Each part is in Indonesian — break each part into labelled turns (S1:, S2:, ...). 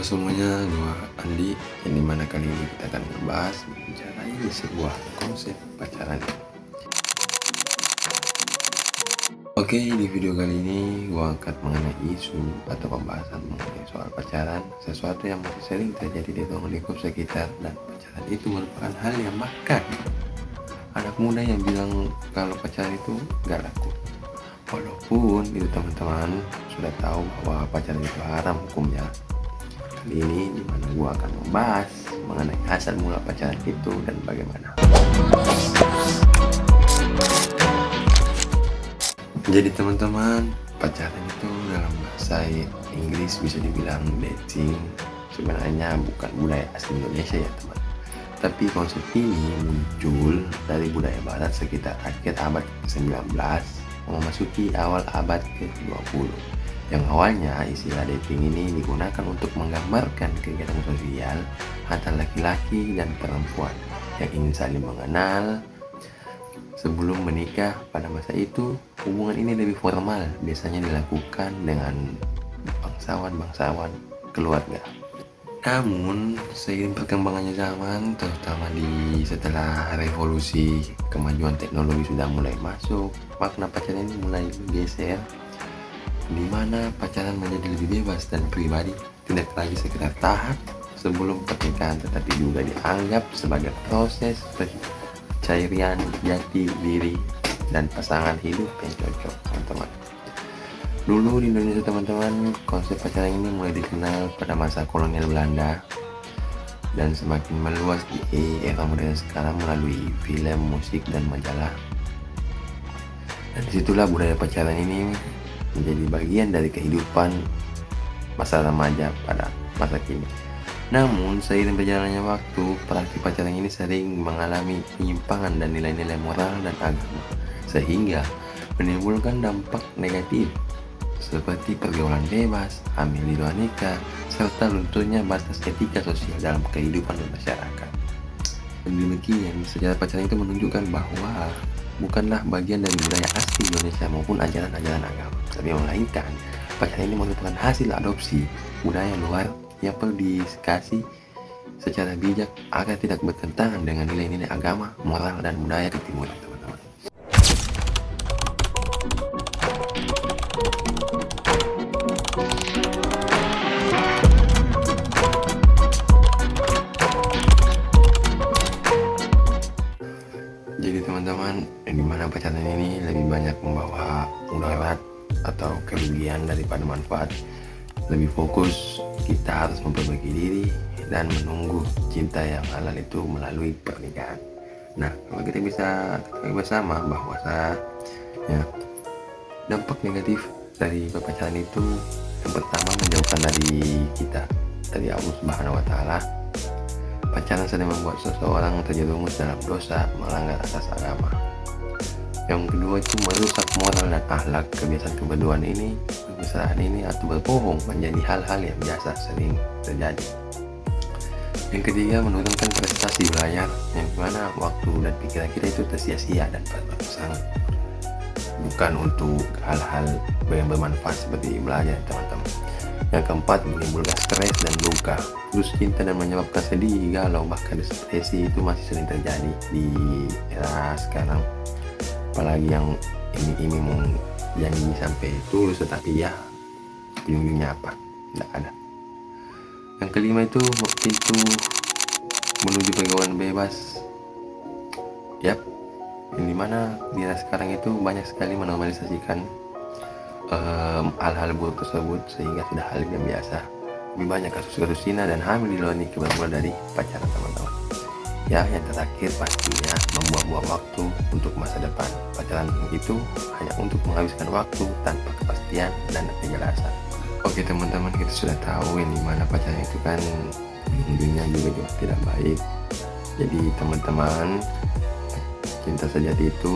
S1: Halo semuanya, gua Andi, yang dimana kali ini kita akan membahas mengenai sebuah konsep pacaran. Oke, di video kali ini gua angkat mengenai isu atau pembahasan mengenai soal pacaran, sesuatu yang masih sering terjadi di ruang lingkup sekitar, dan pacaran itu merupakan hal yang bahkan anak muda yang bilang kalau pacaran itu gak laku. Walaupun itu teman-teman sudah tahu bahwa pacaran itu haram hukumnya. Kali ini dimana gua akan membahas mengenai asal mula pacaran itu dan bagaimana. Jadi teman-teman, pacaran itu dalam bahasa Inggris bisa dibilang dating. Sebenarnya bukan budaya asli Indonesia ya teman. Tapi konsep ini muncul dari budaya barat sekitar akhir abad ke-19 memasuki awal abad ke-20. Yang awalnya istilah dating ini digunakan untuk menggambarkan kegiatan sosial antara laki-laki dan perempuan yang ingin saling mengenal sebelum menikah. Pada masa itu, hubungan ini lebih formal, biasanya dilakukan dengan bangsawan keluarga. Namun, seiring perkembangannya zaman, terutama setelah revolusi kemajuan teknologi sudah mulai masuk, makna pacaran ini mulai bergeser, di mana pacaran menjadi lebih bebas dan pribadi, tidak lagi sekedar tahap sebelum pernikahan, tetapi juga dianggap sebagai proses pencarian jati diri dan pasangan hidup yang cocok, teman-teman. Dulu di Indonesia teman-teman, konsep pacaran ini mulai dikenal pada masa kolonial Belanda dan semakin meluas di era modern sekarang melalui film, musik, dan majalah. Dan disitulah budaya pacaran ini menjadi bagian dari kehidupan masa remaja pada masa kini. Namun seiring berjalannya waktu, praktik pacaran ini sering mengalami penyimpangan dan nilai-nilai moral dan agama, sehingga menimbulkan dampak negatif seperti pergaulan bebas, hamil di luar nikah, serta lunturnya batas etika sosial dalam kehidupan masyarakat. Dan demikian, sejarah pacaran itu menunjukkan bahwa bukanlah bagian dari budaya asli Indonesia maupun ajaran-ajaran agama, tapi melainkan pacaran ini merupakan hasil adopsi budaya luar yang perlu dikaji secara bijak agar tidak bertentangan dengan nilai-nilai agama, moral, dan budaya di timur, teman-teman. Jadi teman-teman, yang dimana pacaran ini lebih banyak membawa mudarat atau kerugian daripada manfaat. Lebih fokus kita harus memperbaiki diri dan menunggu cinta yang halal itu melalui pernikahan. Nah, kalau kita bisa ketahui bersama bahwa dampak negatif dari pacaran itu, yang pertama menjauhkan dari kita dari Allah Subhanahu wa Ta'ala. Pacaran sering membuat seseorang terjerumus dalam dosa melanggar asas agama. Yang kedua itu merusak moral dan akhlak. Kebiasaan keberduaan ini, kemesraan ini atau berbohong menjadi hal-hal yang biasa sering terjadi. Yang ketiga, menurunkan prestasi belajar, yang mana waktu dan pikiran kita itu tersia-sia dan berpasangan bukan untuk hal-hal yang bermanfaat seperti belajar, teman-teman. Yang keempat, menimbulkan stres dan duka, terus cinta dan menyebabkan sedih, galau, bahkan depresi itu masih sering terjadi di era sekarang. Apalagi yang ini mau janji sampai tulus tetapi ya ujung-ujungnya apa? Tidak ada. Yang kelima itu pintu menuju pergaulan bebas. Yap, yang dimana di era sekarang itu banyak sekali menormalisasikan hal-hal buruk tersebut sehingga sudah hal yang biasa. Lebih banyak kasus-kasus zina dan hamil di luar nikah bermula dari pacaran, teman-teman. Ya, yang terakhir pastinya membuang-buang waktu untuk masa depan. Pacaran itu hanya untuk menghabiskan waktu tanpa kepastian dan kejelasan. Oke teman-teman, kita sudah tahu yang dimana pacaran itu kan ujung-ujungnya juga tidak baik. Jadi teman-teman, cinta sejati itu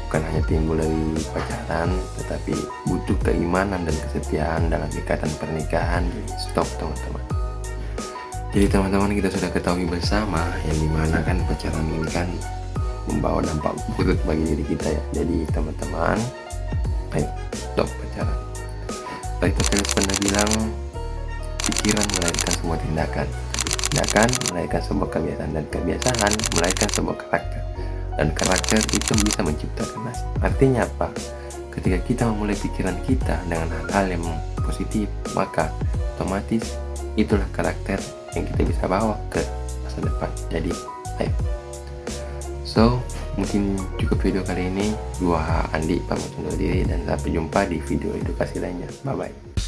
S1: bukan hanya timbul dari pacaran, tetapi butuh keimanan dan kesetiaan dalam ikatan pernikahan. Stop teman-teman. Jadi teman-teman, kita sudah ketahui bersama yang dimana kan pacaran ini kan membawa dampak buruk bagi diri kita ya. Jadi teman-teman, ayo stop pacaran. Baik, kalian pernah bilang pikiran melahirkan sebuah tindakan, tindakan melahirkan sebuah kebiasaan, dan kebiasaan melahirkan sebuah karakter, dan karakter itu bisa menciptakan nasib. Artinya apa? Ketika kita memulai pikiran kita dengan hal-hal yang positif, maka otomatis itulah karakter yang kita bisa bawa ke masa depan. Jadi ayo. So, mungkin cukup video kali ini. Gua Andi pamit undur diri dan sampai jumpa di video edukasi lainnya. Bye bye.